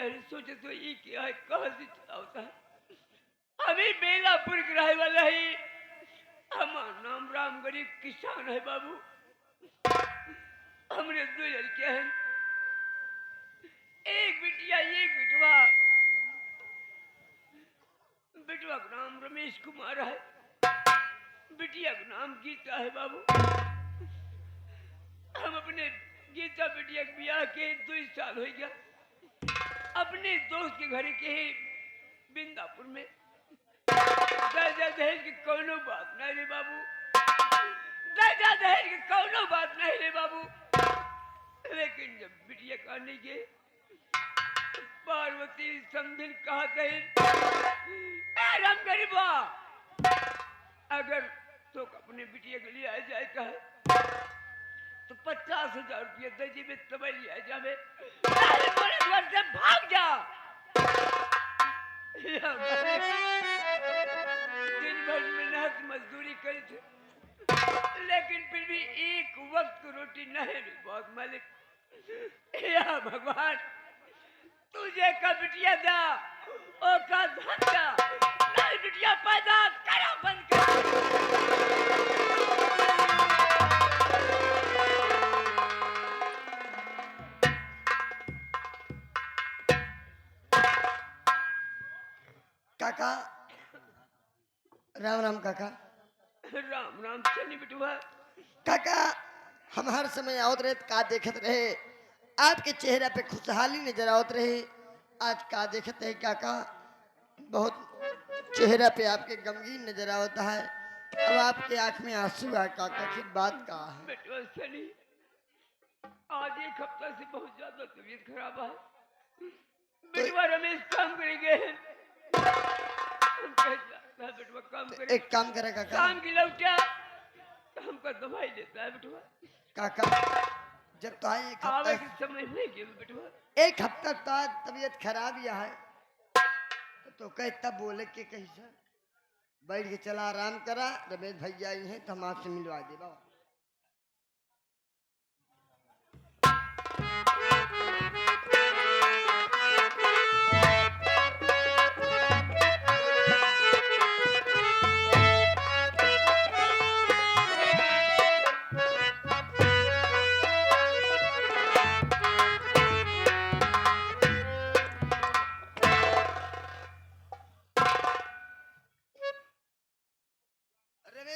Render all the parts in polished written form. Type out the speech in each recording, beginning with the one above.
यार सोचे तो ये क्या है, कहाँ से चला होता है। अभी बेलापुर के रहे वाला है, हमारा नाम राम, गरीब किसान है बाबू। हमने 2 लड़कियां हैं, एक बिटिया एक बिटवा। बिटवा का नाम रमेश कुमार है, बिटिया का नाम गीता है बाबू। हम अपने गीता बिटिया के ब्याह के 2 साल हो गया, अपने दोस्त के घर के बिंदापुर में। दादा दहेज की कोनो बात नहीं रे बाबू, दादा दहेज की कोनो बात नहीं रे बाबू। लेकिन जब बिटिया कहने के पार्वती समझिन कहा राम गरीबा, अगर तो अपने बिटिया के लिए आ जाए कहे तो 50,000 रुपये दे जी, तब लिया जावे, घर से भाग जा। दिन भर मेहनत मजदूरी करी थे, लेकिन फिर भी एक वक्त रोटी नहीं मिली। बहुत मालिक या भगवान, तुझे का बिटिया दा और का धंधा नहीं, बिटिया पैदा करा बंद कर। काका राम राम काका। राम राम चनी बिटुआ। काका हम हर समय आवत रहे का देखत रहे, आपके चेहरा पे खुशहाली नजर आवत रहे। आज का देखते है काका, बहुत चेहरा पे आपके गमगीन नजर आवता है। अब आपके आंख में आंसू है काका, की बात का है? बिटुआ चनी, आज 1 हफ्ता से बहुत ज्यादा तबीयत खराब है। बिटुआ रमेश काम करेंगे, बिटुआ काम करे। एक काम करे काका, काम की लौटा हमको दवाई देता है बिटुआ। काका जब तो आए आवे के समय नहीं के बिटुआ, 1 हफ्ता तो तबीयत खराब ही है, तो कह तब बोले के कैसा बैठ के चला आराम करा। रमेश भैया आई हैं तो हम आपसे मिलवा दे बाबा।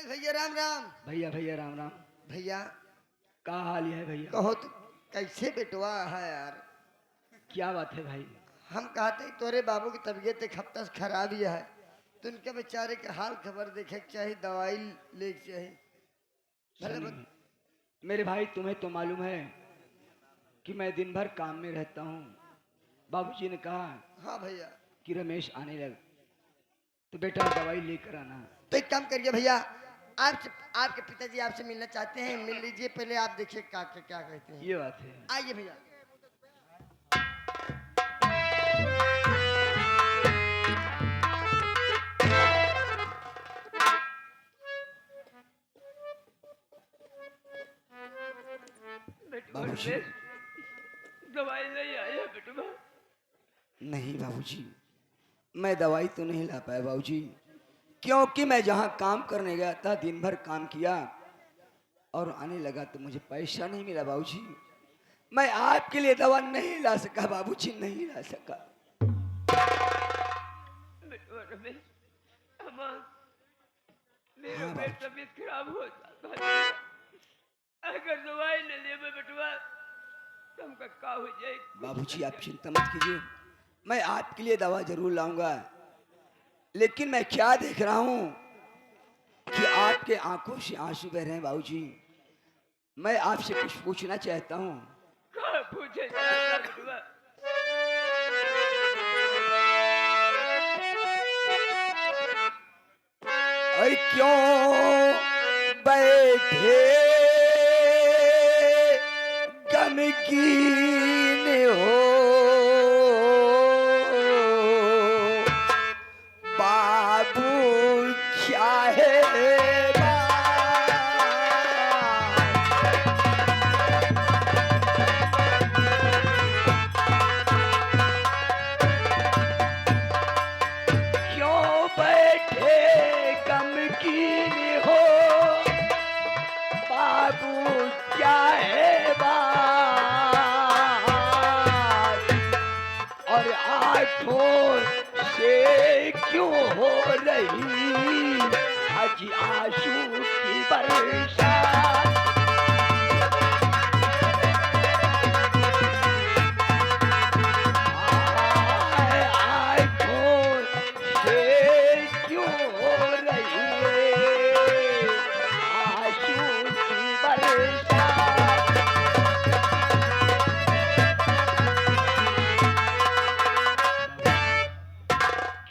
भैया राम राम। भैया भैया राम राम। भैया का हाल है भैया? कहो तो कैसे बेटवा है यार? क्या बात है भाई? हम कहते तोरे बाबू की तबीयत 1 हफ्ता से खराब ही है, तो उनके बेचारे के हाल खबर देखे के चाहिए, दवाई ले के चाहिए। मेरे भाई तुम्हें तो मालूम है कि मैं दिन भर काम में रहता हूँ। बाबूजी ने कहा हाँ भैया कि रमेश आने लग, तो बेटा दवाई लेकर आना। तो एक काम करिए भैया, आपसे आपके पिताजी आपसे मिलना चाहते हैं, मिल लीजिए। पहले आप देखिए क्या कहते हैं। ये बात है। आइए भैया। बाबूजी दवाई नहीं आया बेटुआ? नहीं बाबूजी, मैं दवाई तो नहीं ला पाया बाबूजी, क्योंकि मैं जहाँ काम करने गया था दिन भर काम किया और आने लगा तो मुझे पैसा नहीं मिला बाबूजी। मैं आपके लिए दवा नहीं ला सका बाबूजी, नहीं ला सका। मेरा पेट तबीयत खराब हो जाता है, अगर दवाई न ले बेटुआ तो हमका का हो जाए। बाबूजी आप चिंता मत कीजिए, मैं आपके लिए दवा जरूर लाऊंगा। लेकिन मैं क्या देख रहा हूँ कि आपके आंखों से आंसू बह रहे हैं बाबूजी। मैं आपसे कुछ पूछना चाहता हूँ। क्या पूछे बेटुआ? अरे क्यों बैठे गमगीन हो, बाबू क्या है बात? आंखों से क्यों हो रही आज आंसू की बरसात। आंखों से क्यों हो रही आंसू की बरसात।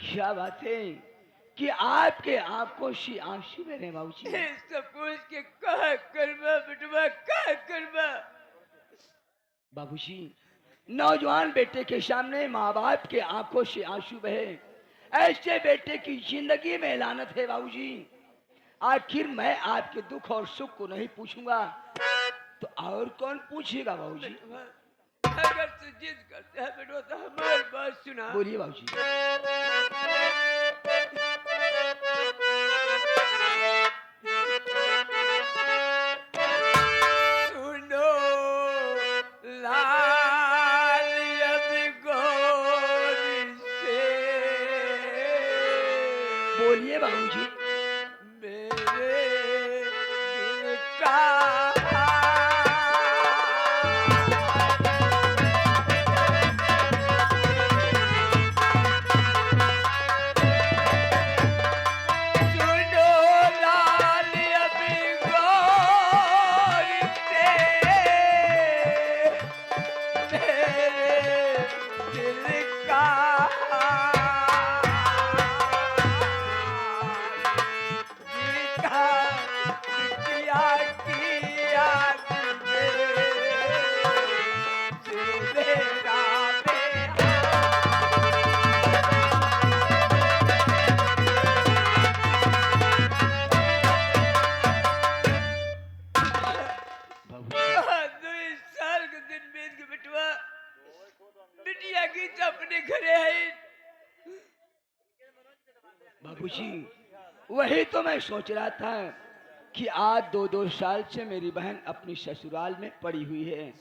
क्या बात है कि आपके आंखों से आंसू मेरे बाबूजी। ये सब पूछ के कहा करवा बेटवा, कहा करवा। बाबूजी, नौजवान बेटे के सामने माँ बाप के आंखों से आंसू बहे, ऐसे बेटे की जिंदगी में लानत है बाबूजी। आखिर मैं आपके दुख और सुख को नहीं पूछूंगा तो और कौन पूछेगा बाबूजी। बेटवा, अगर तू जिद करते है बेटवा तो हमारी बात सुना। बोलिए बाबूजी। सुनो लाल अब गौर से, बोलिए बाबूजी। मेरे दिल का सुनो लाल अब गौर से, मेरे दिल का गीता बिटिया की याद में मेरा बेटा। बाबूजी, 2 साल के दिन बीत के बेटवा, बिटिया की तो अपने घरे है। बाबूजी, वही तो मैं सोच रहा था कि आज 2-2 साल से मेरी बहन अपनी ससुराल में पड़ी हुई है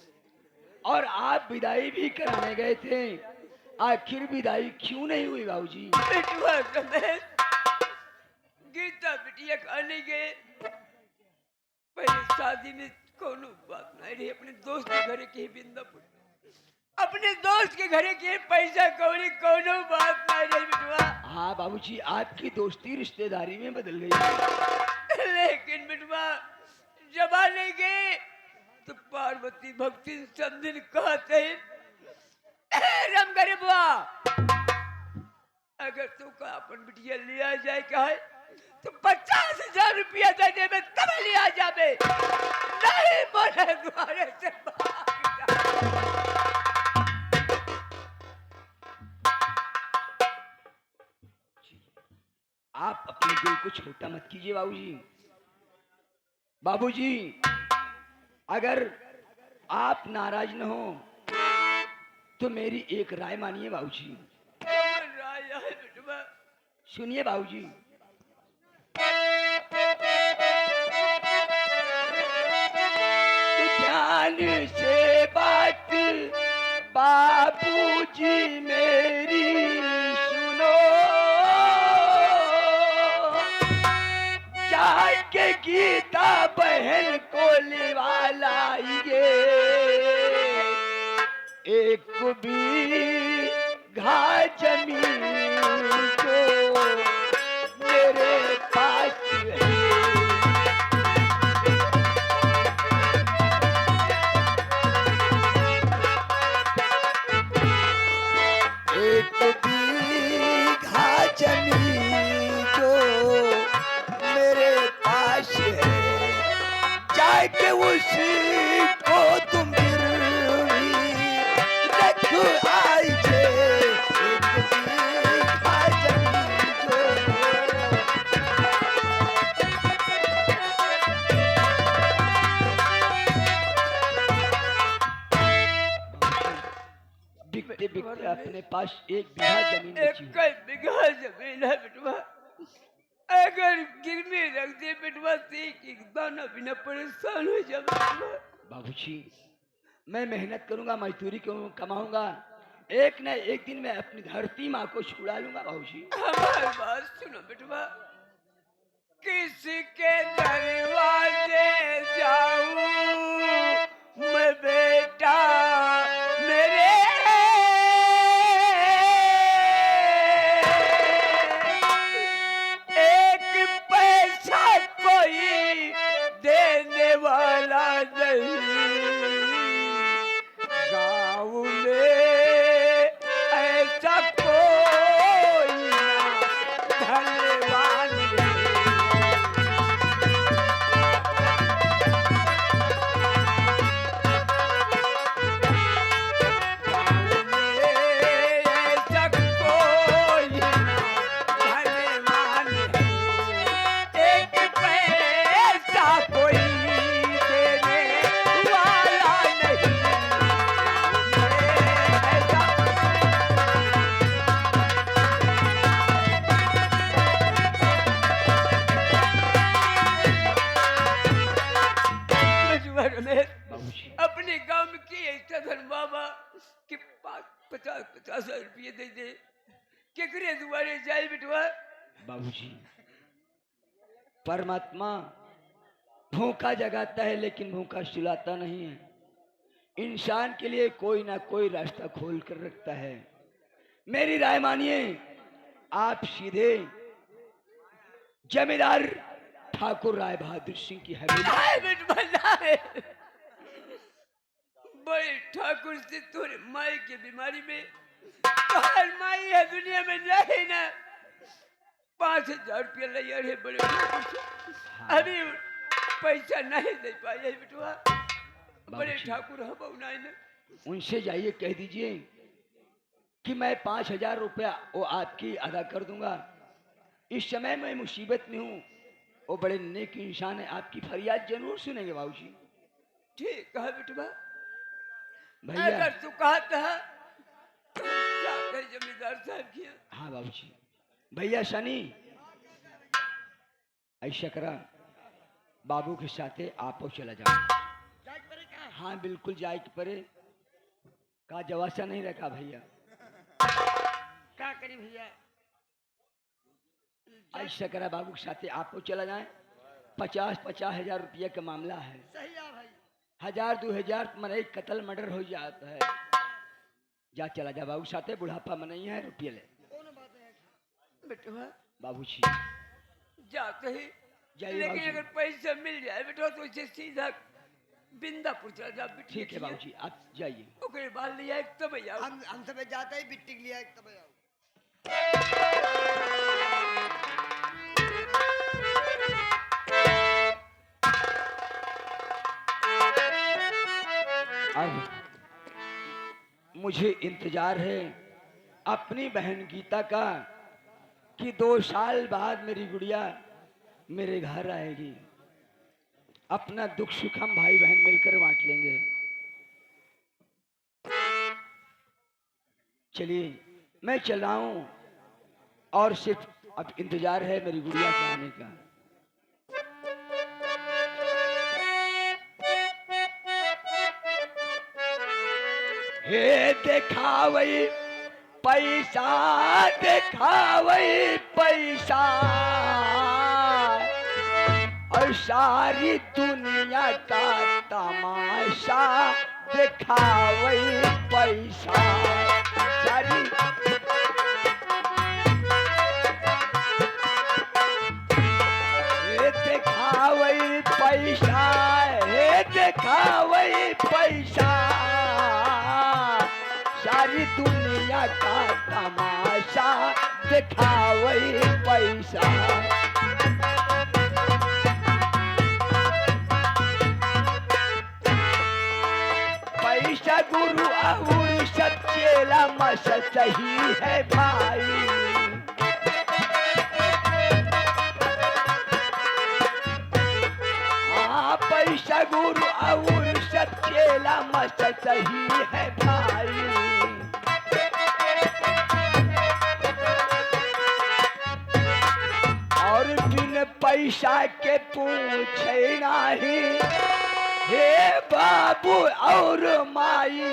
और आप विदाई भी कराने गए थे, आखिर विदाई क्यों नहीं हुई बाबूजी। बेटवा रमेश, गीता बिटिया खाने गए, पहले शादी में कोनो बात नहीं रही। अपने दोस्त के घरे के बिंदापुर, अपने दोस्त के घरे के पैसा कौड़ी कोनो बात नहीं रही बेटवा। हाँ बाबूजी, आपकी दोस्ती रिश्तेदारी में बदल गई। लेकिन बेटवा जब आने गए तो पार्वती भक्ति संदिन कहते राम करे बुआ, अगर तू का अपन बिटिया लिया जाए कहे तो 50,000 रुपया दे देवे तब लिया जावे, नहीं मोरे द्वारे से भाग जा। आप अपने दिल को छोटा मत कीजिए बाबूजी। बाबूजी, अगर आप नाराज न हो तो मेरी एक राय मानिए बाबूजी। कौन राजा है बेटवा? सुनिए बाबूजी। ध्यान से बात बाबूजी मेरी सुनो, जाके गीता बहन को लिवा लाइए, एक भी घा जमीन जो मेरे पास है। एक बीघा जमीन जो मेरे पास है, जाके उसको तुम गिरवी रख आइए, एक बीघा जमीन जो। बिकते बिकते अपने पास 1 बीघा जमीन बची एक है। बिघा जमीन है बेटवा, अगर गिरवी रख दे बेटवा तो एक दाना बिना परेशान हो जाए बेटवा। बाबूजी, मैं मेहनत करूंगा, मजदूरी कमाऊंगा, एक न एक दिन मैं अपनी धरती माँ को छुड़ा लूंगा बाबूजी। हमारी बात सुनो बेटवा, किसके दरवाजे जाऊं मैं बेटा मेरे, एक पैसा कोई देने वाला नहीं, गाँव में ऐसा कोई धनवान नहीं। बाबूजी अपने गांव में की ऐसा धन बाबा कि 50 रुपये दे दे, केकरे दुआरे जाए बिटवा। बाबूजी परमात्मा भूखा जगाता है लेकिन भूखा सुलाता नहीं है। इंसान के लिए कोई ना कोई रास्ता खोल कर रखता है। मेरी राय मानिए, आप सीधे जमींदार ठाकुर राय बहादुर सिंह की हवेली। नहीं बिटवा नहीं, बड़े ठाकुर से तोरे माई की बीमारी में, हर माई है दुनिया में नहीं ना, 5000 रुपया ले रहे बड़े ठाकुर से, अभी पैसा नहीं दे पाए है बिटवा। बड़े ठाकुर हम नहीं ना, उनसे जाइए कह दीजिए कि मैं 5000 रुपया वो आपकी अदा कर दूंगा। इस समय मैं मुसीबत में हूँ। वो बड़े नेक इंसान है, आपकी फरियाद जरूर सुनेंगे बाबूजी। ठीक कहा बिटवा, भैया अगर तू कहता है तो जाकर जमींदार साहब की। हाँ बाबूजी। भैया शनि ऐसा करा, बाबू के साथे आपो चला जाओ। हाँ बिल्कुल जाए के परे का जवासा नहीं रखा भैया। क्या करी भैया? ऐसा करा बाबू के साथे आपको चला जाए। 50 हजार रुपया का मामला है। सही है भाई। 1000 2000 मरे कत्ल मर्डर हो जाता है। जा चला जा बाबू साथे, बुढ़ापा में नहीं है, रुपये ले। कौन बात है बेटवा बाबूजी जाते ही जाइए लेकिन बाबूजी। अगर पैसा मिल जाए बेटा तो इसे सीधा बिंदापुर चला जा। ठीक है बाबूजी, आप जाइए। ओकरे बाद लिया एक तब जाओ। हम सब जाते ही बिट्टी के लिए तब आओ। अब मुझे इंतजार है अपनी बहन गीता का कि 2 साल बाद मेरी गुड़िया मेरे घर आएगी। अपना दुख सुख हम भाई बहन मिलकर बांट लेंगे। चलिए मैं चल रहा हूं और सिर्फ अब इंतजार है मेरी गुड़िया के आने का। हे देखावई पैसा, देखावई पैसा, और सारी दुनिया का तमाशा दिखावई पैसा। सारी हे दिखावई पैसा, हे दिखावई पैसा, सारी दुनिया का तमाशा दिखावई पैसा। पैसा गुरु और सच्चेला मस सही है भाई। हाँ पैसा गुरु और सच्चेला मस सही है भाई। और बिन पैसा के पूछे नहीं हे बाबू और माई।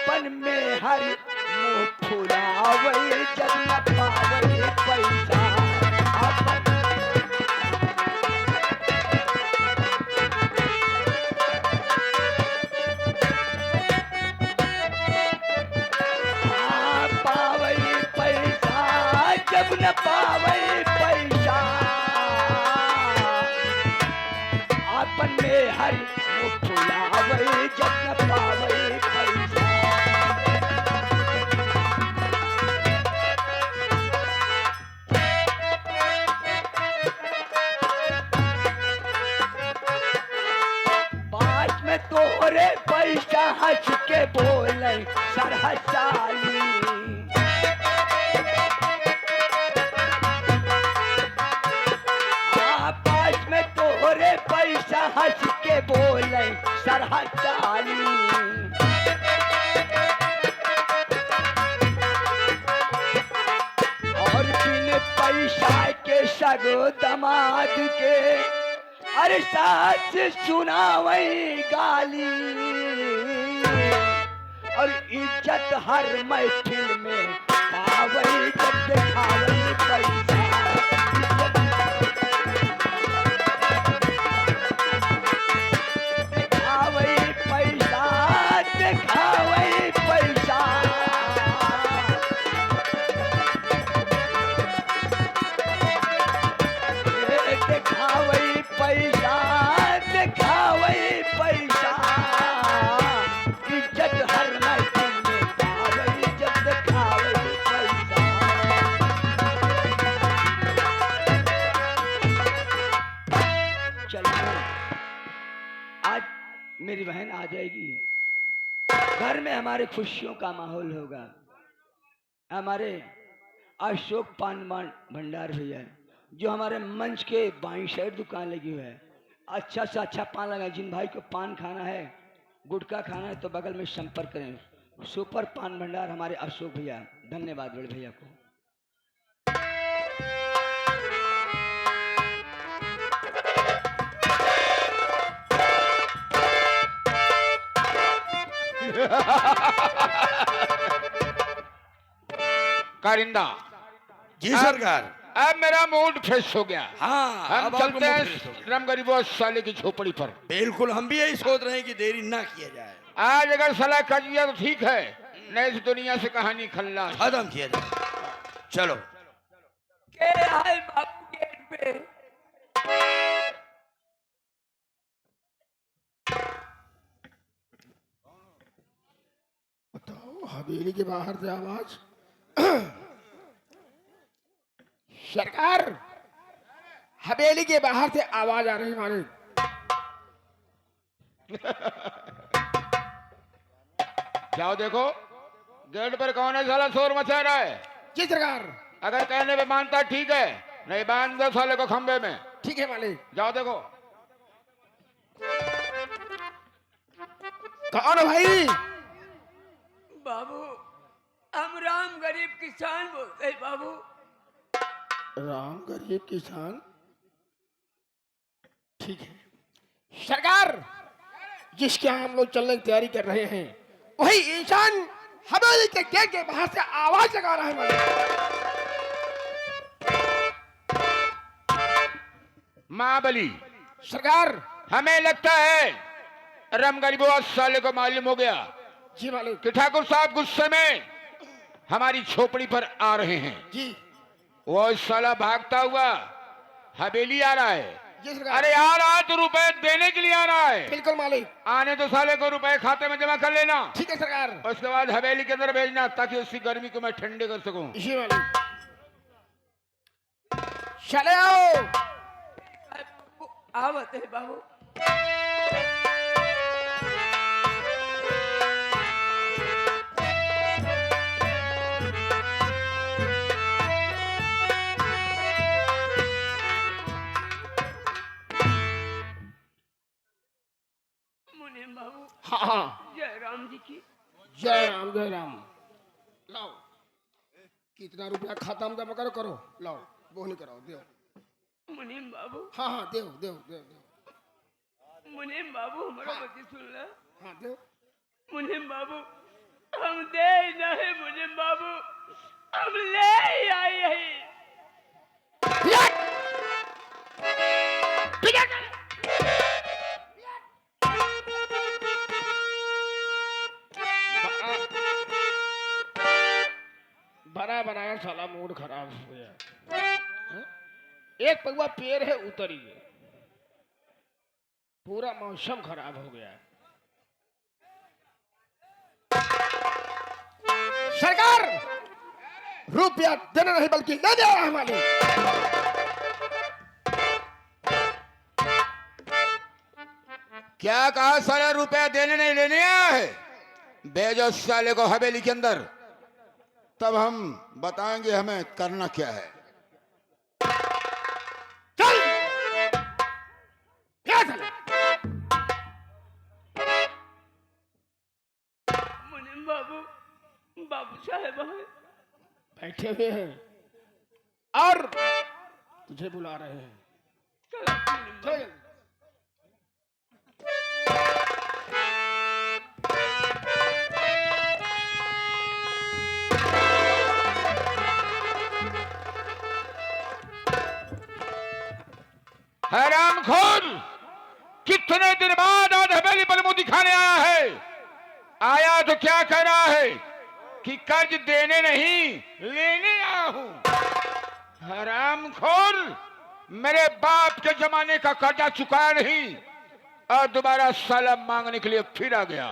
आपन में हर मुंह फुलावे जब न पावे पैसा आपन पावे पैसा जब न पावे पैसा आपन में हर मुंह फुलावे जब न पावे पैसा बात में तोरे पैसा हंस के बोले सरहसाली पास में तोरे पैसा हंस के बोले सरहसाली और बिन पैसा के सगो दमाद के अरे साथ सुनावई गाली और इज्जत हर महफिल में पावई जब दिखावई पैसा दिखावई पैसा दिखावई पैसा दिखावई पैसा दिखावई पैसा इज्जत हर महफिल में पावई जब दिखावई पैसा चलो आज मेरी बहन आ जाएगी घर में हमारे खुशियों का माहौल होगा हमारे अशोक पान भंडार भैया जो हमारे मंच के बाईं साइड दुकान लगी हुई है अच्छा से अच्छा पान लगा जिन भाई को पान खाना है गुटखा खाना है तो बगल में संपर्क करें सुपर पान भंडार हमारे अशोक भैया धन्यवाद बड़े भैया को कारिंदा जी सरकार। अब मेरा मूड फ्रेश हो गया। हाँ हम अब आपका चलते मूड फ्रेश हो हैं गया। रम गरीबों साले की झोपड़ी पर। बिल्कुल हम भी यही सोच रहे हैं कि देरी ना किया जाए, आज अगर सलाह कर दिया तो ठीक है, नहीं इस दुनिया से कहानी खल्लास। खत्म किया जाए। चलो के आए बापू गेट पे बताओ हवेली के बाहर से आवाज सरकार हवेली के बाहर से आवाज आ रही मालिक। जाओ देखो गेट पर कौन है साला शोर मचा रहा है। जी सरकार। अगर कहने पे मानता ठीक है, नहीं बांध दो साले को खंबे में। ठीक है मालिक। जाओ देखो। कौन है भाई? बाबू हम राम गरीब किसान बोलते हैं बाबू। राम गरीब किसान। ठीक है सरकार, जिसके यहाँ हम लोग चलने की तैयारी कर रहे हैं वही इंसान हवेली के गेट के बाहर से आवाज लगा रहा है मालिक। माँ बली सरकार। हमें लगता है रम गरीबों साले को मालूम हो गया जी मालिक। कि ठाकुर साहब गुस्से में हमारी झोपड़ी पर आ रहे हैं। जी वो साला भागता हुआ हवेली आ रहा है। जी सरकार। अरे आ रहा है तो रुपए देने के लिए आ रहा है। बिल्कुल मालिक। आने तो साले को रुपए खाते में जमा कर लेना। ठीक है सरकार। उसके बाद हवेली के अंदर भेजना ताकि उसकी गर्मी को मैं ठंडे कर सकूं। जी मालिक। चले आओ। आवत है बाबू। मुनीम बाबू हाँ हाँ। जय राम जी की। जय राम जय राम। लाओ कितना रुपया खाता में जमा करो लाओ वो नहीं कराओ दो। मुनीम बाबू हाँ हाँ दो दो दो दो। मुनीम बाबू हमारा बच्ची सुन ला। हाँ दो। मुनीम बाबू हम दे नहीं मुझे बाबू, हम ले ही आई है। बना बनाया साला मूड खराब हो गया। हाँ? एक पगुआ पेड़ है उतर ही गया, पूरा मौसम खराब हो गया। सरकार रुपया देना नहीं बल्कि ले दे रहा है मालिक। क्या कहा साला? रुपया देने नहीं लेने आया है? भेजो साले को हवेली के अंदर, तब हम बताएंगे हमें करना क्या है। चल क्या चले? मुनीम बाबू, बाबू साहब हैं। बैठे हुए हैं और तुझे बुला रहे हैं। चलो मुनीम बाबू। चल हरामखोर, कितने दिन बाद आज हवेली पर मुंह दिखाने आया है? आया तो क्या कह रहा है कि कर्ज देने नहीं लेने आया हूं। हरामखोर, मेरे बाप के जमाने का कर्जा चुकाया नहीं और दोबारा सलाम मांगने के लिए फिर आ गया।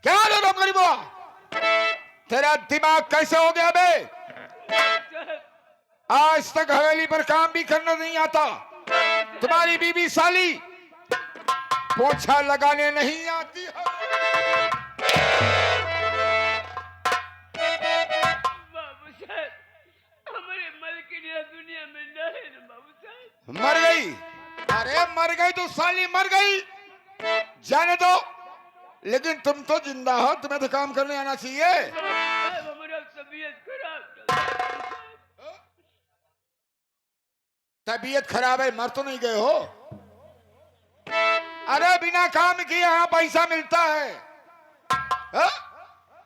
क्या लो राम गरीबा, तेरा दिमाग कैसे हो गया बे? आज तक हवेली पर काम भी करना नहीं आता। तुम्हारी बीबी साली पोछा लगाने नहीं आती है। बाबू साहब, हमारे मलकिनिया दुनिया में नहीं ना बाबू साहब। मर गई? अरे मर गई तो साली मर गई, जाने दो। लेकिन तुम तो जिंदा हो, तुम्हें तो काम करने आना चाहिए। साहब, हमारा तबीयत खराब चल रहा है। तबीयत खराब है, मर तो नहीं गए हो? अरे बिना काम किए यहाँ पैसा मिलता है हा?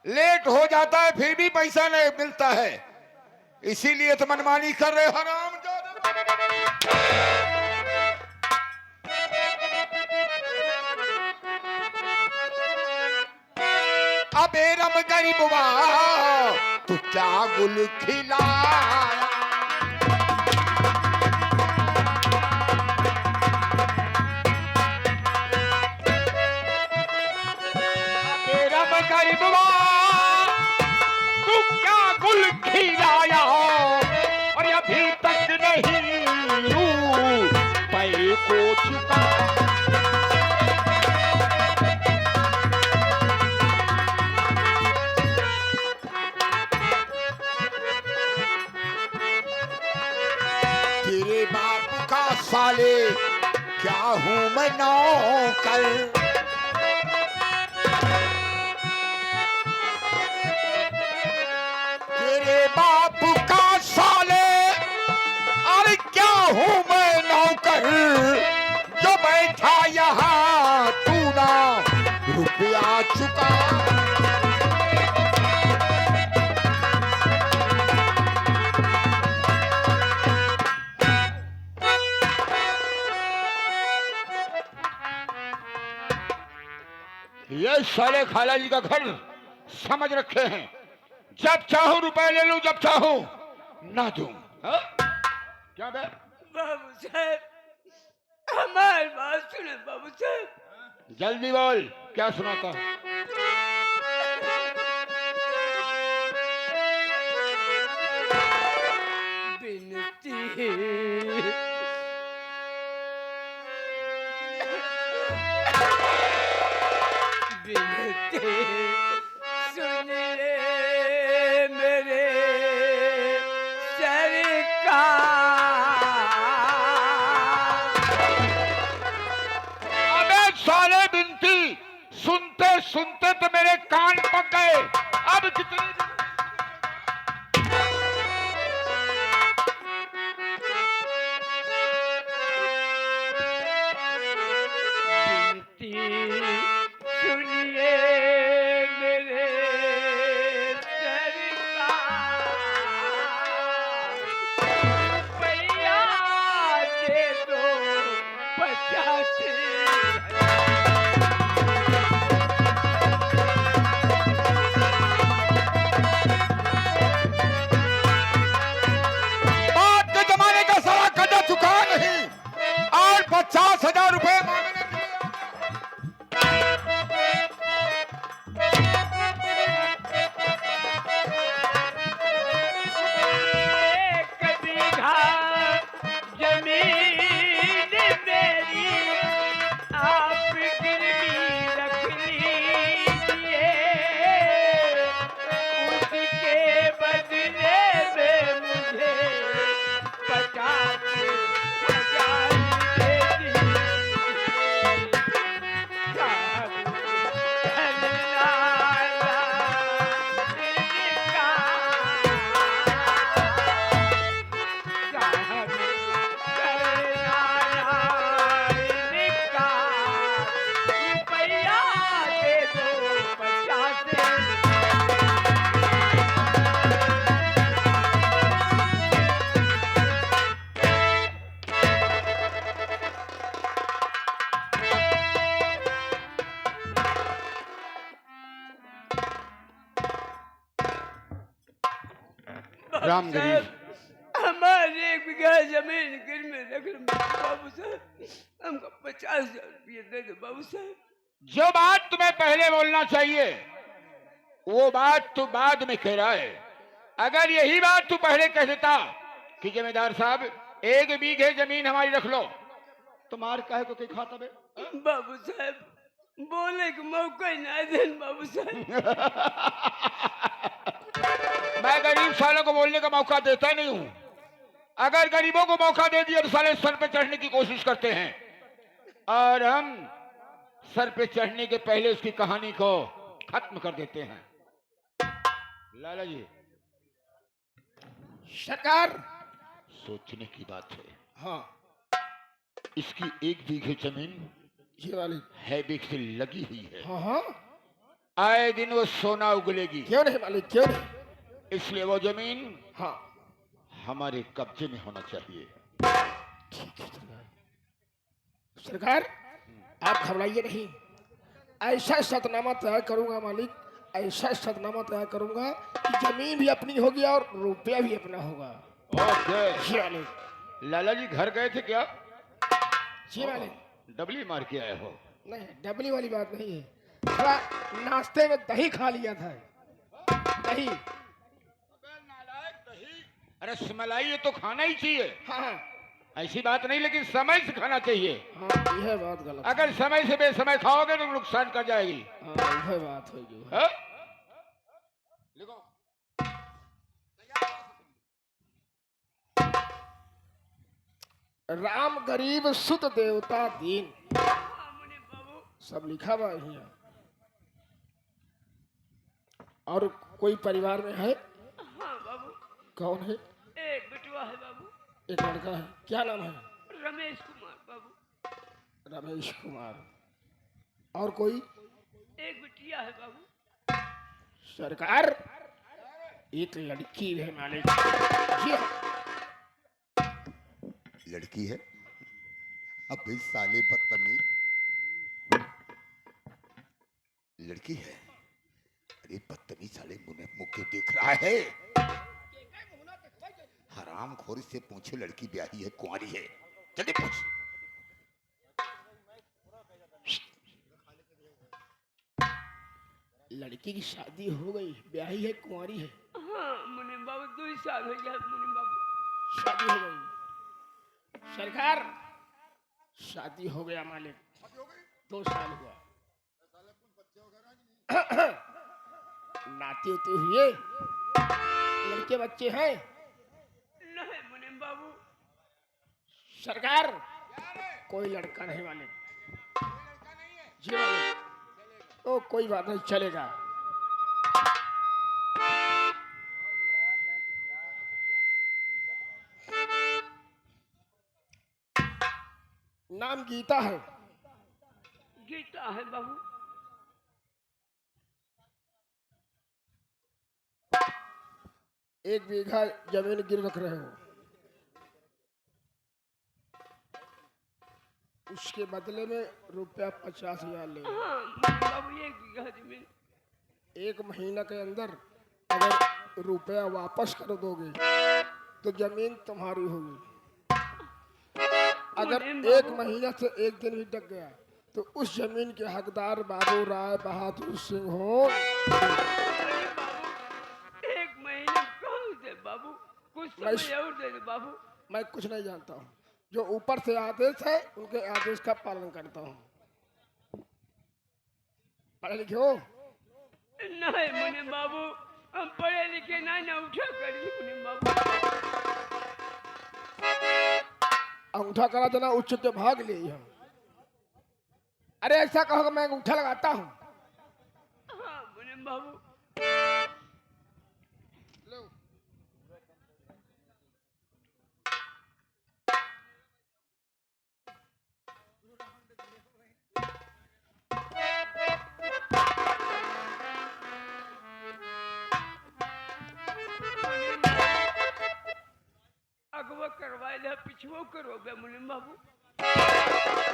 लेट हो जाता है फिर भी पैसा नहीं मिलता है, इसीलिए तो मनमानी कर रहे हो हराम। अबे रम गरीबवा, तू क्या गुल खिलाया? गरीबवा, तू क्या गुल खिलाया और अभी तक नहीं रुपए को चुका। तेरे बाप का साले क्या हूं मैं नौकर। बाप का साले अरे क्या हूं मैं नौकर, जो बैठा यहाँ तू ना रुपया चुका। ये साले खाला जी का घर समझ रखे हैं, जब चाहूं रुपए ले लूं, जब चाहूं ना दूं। क्या बे? बाबू साहब, हमारी बात सुने बाबू साहब। जल्दी बोल, क्या सुनाता? बिनती बिनती सुनिए मेरे साले बिनती सुनते सुनते तो मेरे कान पक गए। अब कितने राम गरीब। हमारे 1 बीघा जमीन गिर में रख लो बाबू साहब, हमको 50,000 रुपये दे दो बाबू साहब। जो बात तुम्हें पहले बोलना चाहिए वो बात तू बाद में कह रहा है। अगर यही बात तू पहले कह देता कि जमींदार साहब 1 बीघे जमीन हमारी रख लो, तो मार काहे को कहीं खाता बे? बाबू साहब बोले का मौका ही ना दे बाबू साहब। मैं गरीब सालों को बोलने का मौका देता नहीं हूं। अगर गरीबों को मौका दे दिया तो साले सर पे चढ़ने की कोशिश करते हैं, और हम सर पे चढ़ने के पहले उसकी कहानी को खत्म कर देते हैं। लाला जी, सरकार। सोचने की बात है। हाँ इसकी 1 बीघे जमीन जी मालिक। है बीघ से लगी हुई है। हाँ हाँ, आए दिन वो सोना उगलेगी, क्यों नहीं मालिक, क्यों नहीं। इसलिए वो जमीन हाँ हमारे कब्जे में होना चाहिए। ठीक है सरकार। सरकार आप घबराइए नहीं, ऐसा शर्तनामा तैयार करूंगा मालिक, ऐसा शर्तनामा तैयार करूंगा कि जमीन भी अपनी होगी और रुपया भी अपना होगा। ओके। जी मालिक। लाला जी घर गए थे क्या? जी मालिक। डबली मार के आए हो? नहीं, डबली वाली बात नहीं है, थोड़ा नाश्ते में दही खा लिया था। दही। रसमलाई ये तो खाना ही चाहिए, हाँ हाँ ऐसी बात नहीं, लेकिन समय से खाना चाहिए। हाँ, यह बात गलत है। अगर समय से बेसमय खाओगे तो नुकसान कर जाएगी। हाँ, यह बात है जो है। हाँ? राम गरीब सुत देवता दीन, हाँ मुनि बाबू। सब लिखा हुआ है यहाँ। और कोई परिवार में है? हाँ बाबू, कौन है? एक बेटुआ है बाबू, एक लड़का है, क्या नाम है? रमेश कुमार बाबू। रमेश कुमार। और कोई? एक बिटिया है बाबू। सरकार एक लड़की है मालिक। जी हाँ। लड़की है? अबे साले बदतमीज, लड़की है? अरे बदतमीज साले मुंह क्यों देख रहा है? हराम खोरी से पूछे लड़की ब्याही है कुंवारी है? जल्दी पूछ। लड़की की शादी हो गई, ब्याही है, कुंवारी है? हाँ मुनि बाबू, 2 साल हो गया मुनि बाबू। शादी हो गई। सरकार शादी हो गया मालिक, 2 साल हुआ। नाती उती हुए? लड़के बच्चे हैं? नहीं मुनि बाबू। सरकार कोई लड़का नहीं मालिक। जी मालिक। ओ कोई बात नहीं, चलेगा। नाम गीता है। गीता है बाबू। एक बीघा जमीन गिर रख रहे हो, उसके बदले में रुपया 50,000 ले। हाँ मुनि बाबू, 1 बीघा जमीन। 1 महीना के अंदर अगर रुपया वापस कर दोगे तो जमीन तुम्हारी होगी। अगर 1 महीना से 1 दिन भी टक गया तो उस जमीन के हकदार बाबू राय बहादुर सिंह हो। अरे बाबू, 1 महीने कहाँ से बाबू, कुछ समय और दे दो बाबू। मैं कुछ नहीं जानता हूँ, जो ऊपर से आदेश है उनके आदेश का पालन करता हूँ। पढ़े लिखे हो? नहीं मुनि बाबू, हम पढ़े लिखे नहीं, ना उठा करिए मुनि बाबू। अंगूठा करा देना, उच्च के भाग ले हम। अरे ऐसा कहो कि मैं अंगूठा लगाता हूँ। हाँ मुनि बाबू। अगवा करवाए ला, पिछवो करो बे मुनि बाबू।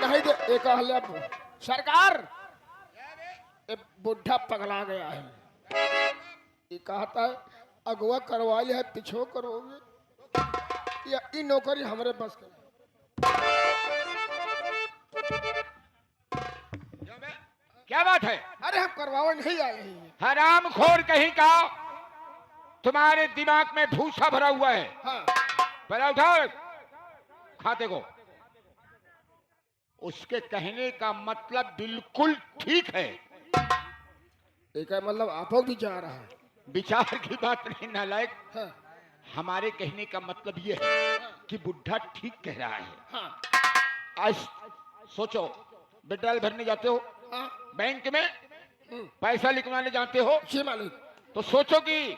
नहीं दे एक हल्ला। सरकार ये बुढ़ा पगला गया है, ये कहता है अगवा करवा लिया है, पिछो करोगे या ई नौकरी हमारे बस के? क्या बात है? अरे हम करवाओ नहीं आए हैं। हराम खोर कहीं का, तुम्हारे दिमाग में भूसा भरा हुआ है। हाँ पहले उठाओ खाते को। उसके कहने का मतलब बिल्कुल ठीक है। एक है मतलब आपको भी जा रहा है। विचार की बात नहीं नालायक। हाँ हमारे कहने का मतलब ये है कि बुढ़ा ठीक कह रहा है। हाँ आज सोचो, विड्राल भरने जाते हो हाँ बैंक में, पैसा लिखवाने जाते हो, जी मालिक। तो सोचो कि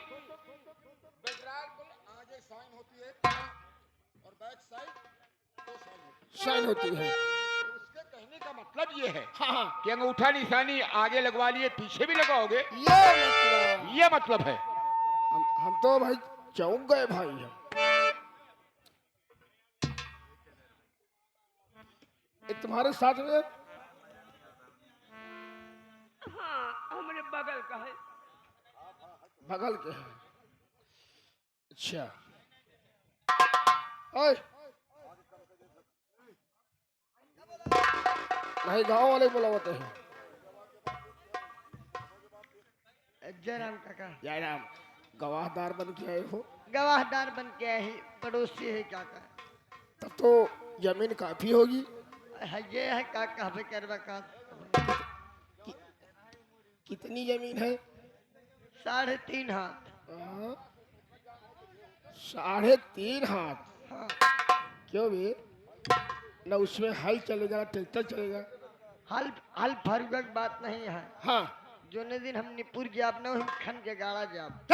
साइन होती है। उसके कहने का मतलब ये है हाँ हाँ कि अंगूठा निशानी आगे लगवा लिए, पीछे भी लगाओगे, ये मतलब है। हम तो भाई चौंक गए भाई। हम ये तुम्हारे साथ में? हाँ, हमारे बगल का है। बगल के हैं। अच्छा ओए नहीं, गांव वाले बुलावते हैं। जय राम काका। जय राम। गवाहदार बन के आए हो? गवाहदार बन के आए ही, पड़ोसी है काका। तब तो जमीन काफी होगी। है ये है काका, हमें करवा का कितनी जमीन है? 3.5 हाथ। 3.5 हाथ? हाँ क्यों भी? न उसमें हल चलेगा, ट्रैक्टर चलेगा? हल हल फरुगा की बात नहीं है। हाँ जो ने दिन हम निपुर जाब ना, हम खन के गाड़ा जाब।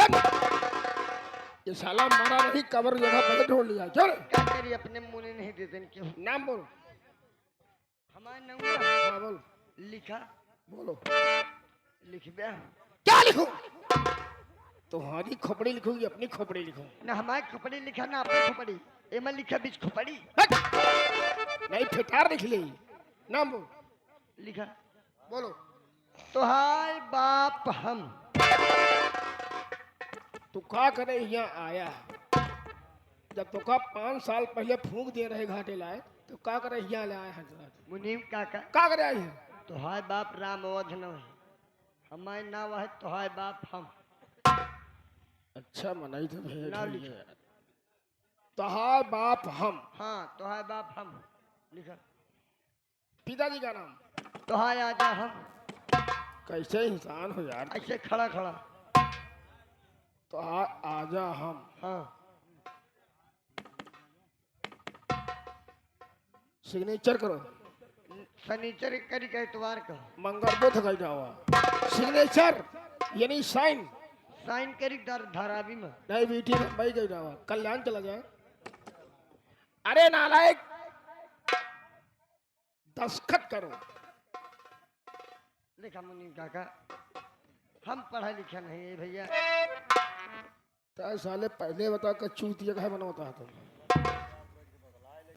ये साला मारा नहीं, कबर जगह पर ढूंढ लिया। चल क्या करिए, अपने मुंह ने नहीं देते क्यों? नाम बोलो। हमारे नाम हाँ बोलो। लिखा बोलो। लिख दिया। क्या लिखूं? तुम्हारी खोपड़ी लिखूंगी, अपनी खोपड़ी लिखूं? ना हमारे खोपड़ी लिखा ना अपने खोपड़ी। एमा लिखा बीच खोपड़ी। नहीं, फिटार लिख ले। नाम बोल। लिखा बोलो। तो हाय बाप हम। तू का करे यहाँ आया? जब तो का 5 साल पहले फूंक दे रहे घाटे लाए, तो का करे यहाँ ले आया है? मुनीम काका, का करे आए हैं? तो हाय बाप राम अवध न है, हमारे नाम है तो हाय बाप हम। अच्छा मनाई तो भेज नाम है। लिखा। तहार बाप हम। हाँ तो हाय बाप हम लिखा। पिताजी का नाम? तो हाय आजा हम। कैसे इंसान हो यार? ऐसे खड़ा खड़ा। तो आजा हम। हाँ सिग्नेचर करो। शनिचर करी का इतवार का। मंगल बुध का जावा। सिग्नेचर यानी साइन। साइन करी धारावी में। नहीं बीटी मुंबई का जावा, कल्याण चला जाए। अरे नालायक, दस्तखत करो। देखा मुनीम काका, हम पढ़ा लिखा नहीं है भैया। तो साले पहले बता कर चूतिया का बनवाता है तुम?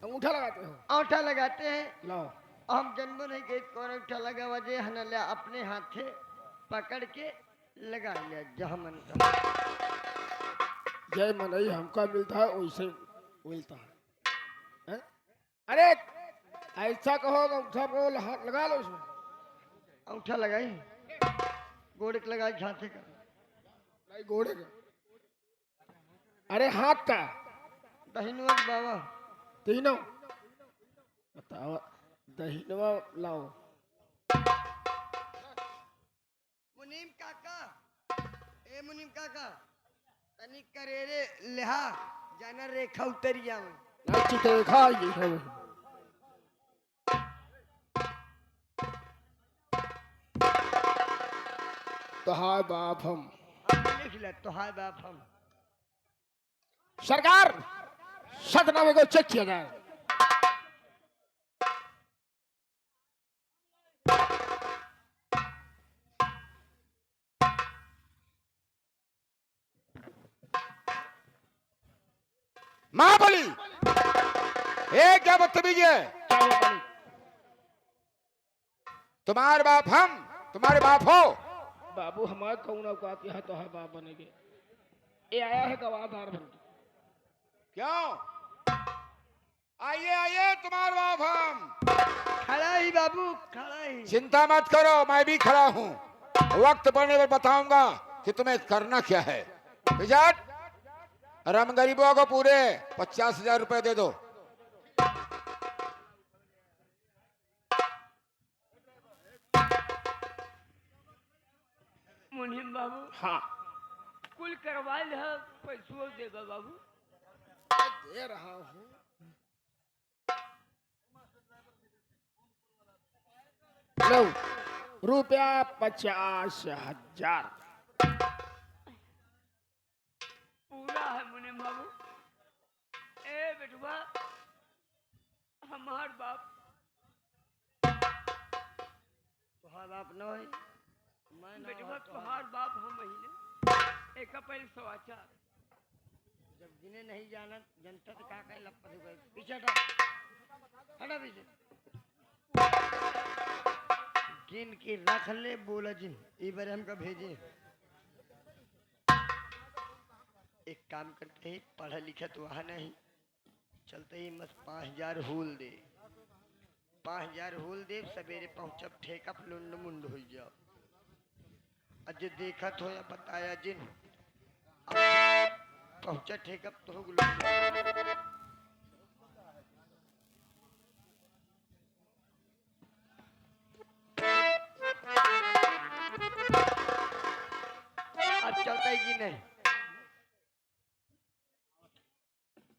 अंगूठा लगाते हो? अंगूठा लगाते हैं। लाओ। हम जन्म नहीं गए, कौन अंगूठा लगा वजह हन लिया, अपने हाथ से पकड़ के लगा लिया जहाँ मन का। जय मनई हमका मिलता है वैसे मिलता है, हैं? अरे ऐसा कहो, अंगूठा को लगा लो उसमें। अंगूठा लगाई, गोड़े के लगाई, झांसे का नहीं, घोड़े का। अरे हाथ का। दहिनवा बाबा। तीनों बताओ। दहिनवा लाओ। मुनीम काका, ए मुनीम काका, तनिक करेरे लेहा जाना रेखा उतरिया में। नाची तो देखा ये है। तो हाय बाप हम। लिख ले तो हाय बाप हम। सरकार, सतनामे को चेक किया जाए। माँ बोली, ये क्या बदतमीजी है? क्या हुआ मालिक? तुम्हारे बाप हम, तुम्हारे बाप हो। बाबू हमारे कौन औकात यहाँ तो है बाप बनेगे? ये आया है गवाहदार बन के। क्यों? आइए आइए तुम्हारे बाप हम। खड़ा ही बाबू, खड़ा ही। चिंता मत करो, मैं भी खड़ा हूँ। वक्त पड़ने पर बताऊंगा कि तुम्हें करना क्या है। विजाट, राम गरीबों को पूरे 50,000 रुपए दे दो। मुनीम बाबू हाँ कुल करवा ले पैसों देगा बाबू। दे रहा हूँ। लो रुपया 50,000। पूरा है मुनीम बाबू। ए बेटवा हमार बाप तुहार बाप न होई, मैं न बेटवा होई, तुहार बाप हम महीने एक पहले समाचार जब जिन्हें नहीं जाना जनता तो का कहे लपट हो गए। पीछे हटा, हटा पीछे। जिन की रख ले बोला जिन ई बार हमका भेजे। एक काम करते ही पढ़ा लिखा तो वहाँ नहीं चलते ही मत 5,000 होल दे। 5,000 होल दे, सवेरे पहुंचब ठेका लुंड मुंड हो जाओ। अज देखा तो या बताया जिन पहुंचा ठेका तो हो गुलो। अब चलता ही कि नहीं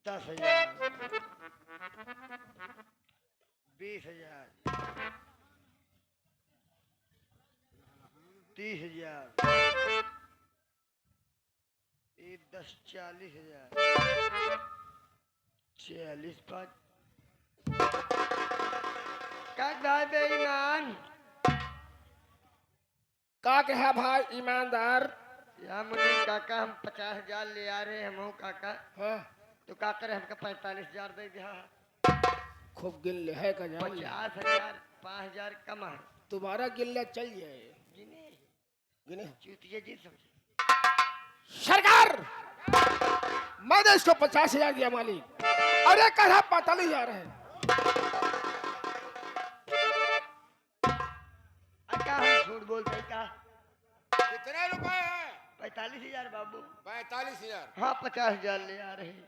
10,000 20,000 30,000 10 40,000 40 5 का गाय बेईमान का कहा भाई ईमानदार? या मुझे काका हम 50,000 ले आ रहे हैं। हम काका हाँ तो का करे हमका 45,000 दे दिया। खूब गिन ले है का जान। 50,000 5,000 कम है। तुम्हारा गिल्ला चल जाए। गिने गिने चूतिया जी समझे। सरकार मैंने इसको 50,000 दिया मालिक। अरे कहा 45,000 है। अका हम झूठ बोलते हैं का। कितने रुपए हैं? 45,000 बाबू। 45,000। हाँ 50,000 ले आ रहे हैं।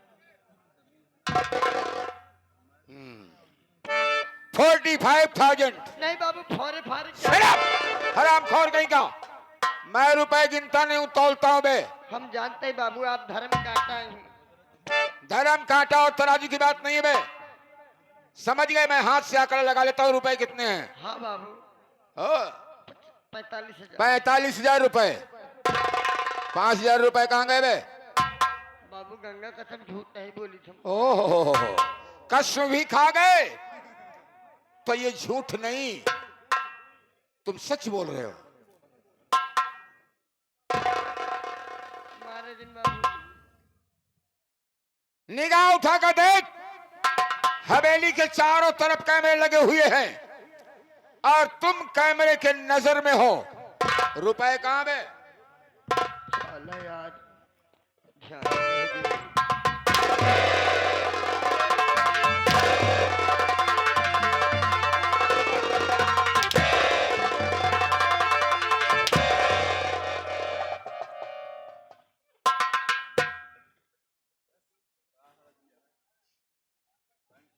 45,000। नहीं बाबू फोरे फारे हरामखोर कहीं का। मैं रुपए गिनता नहीं हूँ, तौलता हूँ बे। हम जानते हैं बाबू आप धर्म काटा हैं। धर्म कांटा और तराजू की बात नहीं है बे। समझ गए? मैं हाथ से आंकड़ा लगा लेता हूँ रुपए कितने हैं। हाँ बाबू ओ, 45,000 45,000 रुपए। 5,000 रुपए कहाँ गए बे? बाबू गंगा कसम झूठ नहीं बोली तुम। ओहो, कसम भी खा गए तो ये झूठ नहीं, तुम सच बोल रहे हो। मारे दिन बाबू निगाह उठाकर देख, हवेली के चारों तरफ कैमरे लगे हुए हैं और तुम कैमरे के नजर में हो। रुपए कहाँ में? साला यार ध्यान नहीं दिया।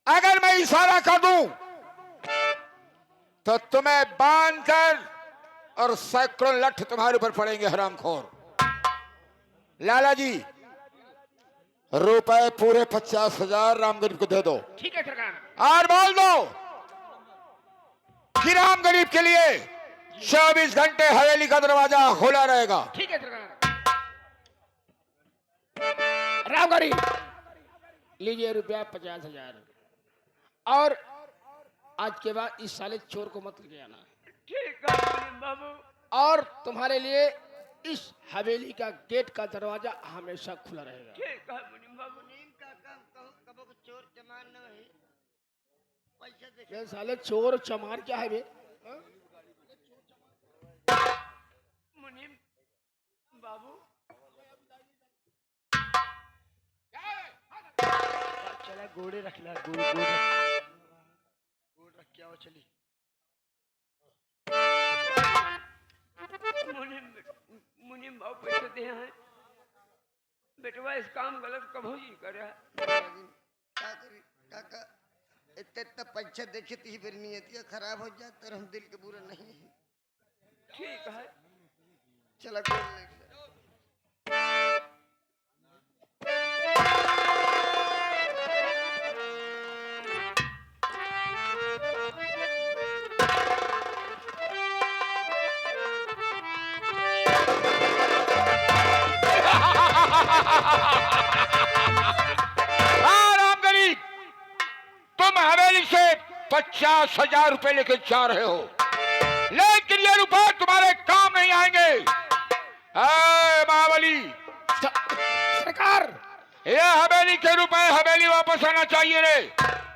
अगर मैं इशारा कर दूं तो तुम्हें बांधकर और सैकड़ों लठ तुम्हारे ऊपर पड़ेंगे हरामखोर। लाला जी रुपए पूरे 50,000 रामगरीब को दे दो। ठीक है सरकार। और बोल दो कि रामगरीब के लिए 24 घंटे हवेली का दरवाजा खुला रहेगा। ठीक है सरकार। रामगरी लीजिए रुपया 50,000 और आज के बाद इस साले चोर को मत लेके आना। ठीक है मुनीम बाबू। और तुम्हारे लिए इस हवेली का गेट का दरवाजा हमेशा खुला रहेगा। ठीक है मुनीम बाबू। नीम का काम कहो कबो को चोर चमान न है। पैसा दे ये साले चोर चमार क्या है बे? मुनीम बाबू ला गोड़े रख ला गोड़ रख क्या हो चली मुनीम भाव पैसे दे हैं बेटवा इस काम गलत कभो जी कर रहा क्या करी काका इतना पंचायत देखी थी फिर नियतिया खराब हो जाता और हम दिल के बुरा नहीं है ठीक है चला गोड़ ले राम गरीब, तुम हवेली से 50,000 रुपए लेके जा रहे हो, लेकिन ये रुपए तुम्हारे काम नहीं आएंगे। महाबली, सरकार ये हवेली के रुपए हवेली वापस आना चाहिए रे।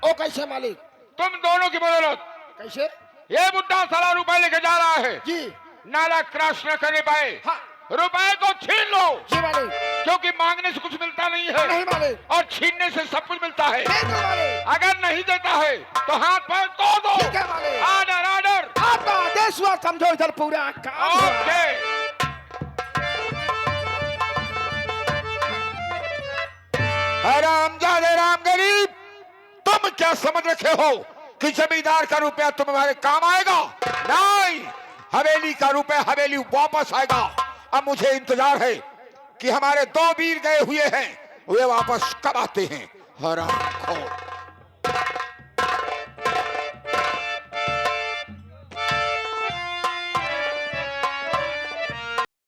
ओ कैसे मालिक? तुम दोनों की बदौलत कैसे? ये बुड्ढा साला रुपए लेके जा रहा है, जी नाला क्रॉस न करने पाए। हाँ रुपए को छीन लो, जी मालिक। क्योंकि मांगने से कुछ मिलता नहीं है नहीं मालिक। और छीनने से सब कुछ मिलता है। ठीक है मालिक। अगर नहीं देता है तो हाथ पैर तोड़ दो। ठीक है मालिक। Order order. आपका आदेश हुआ, समझो इधर पूरा काम हुआ। ओके। हरामजादे राम गरीब, तुम क्या समझ रखे हो कि जमींदार का रुपया तुम्हारे काम आएगा? नहीं, हवेली का रुपया हवेली वापस आएगा। अब मुझे इंतजार है कि हमारे 2 वीर गए हुए हैं, वे वापस कब आते हैं। हराम खोर।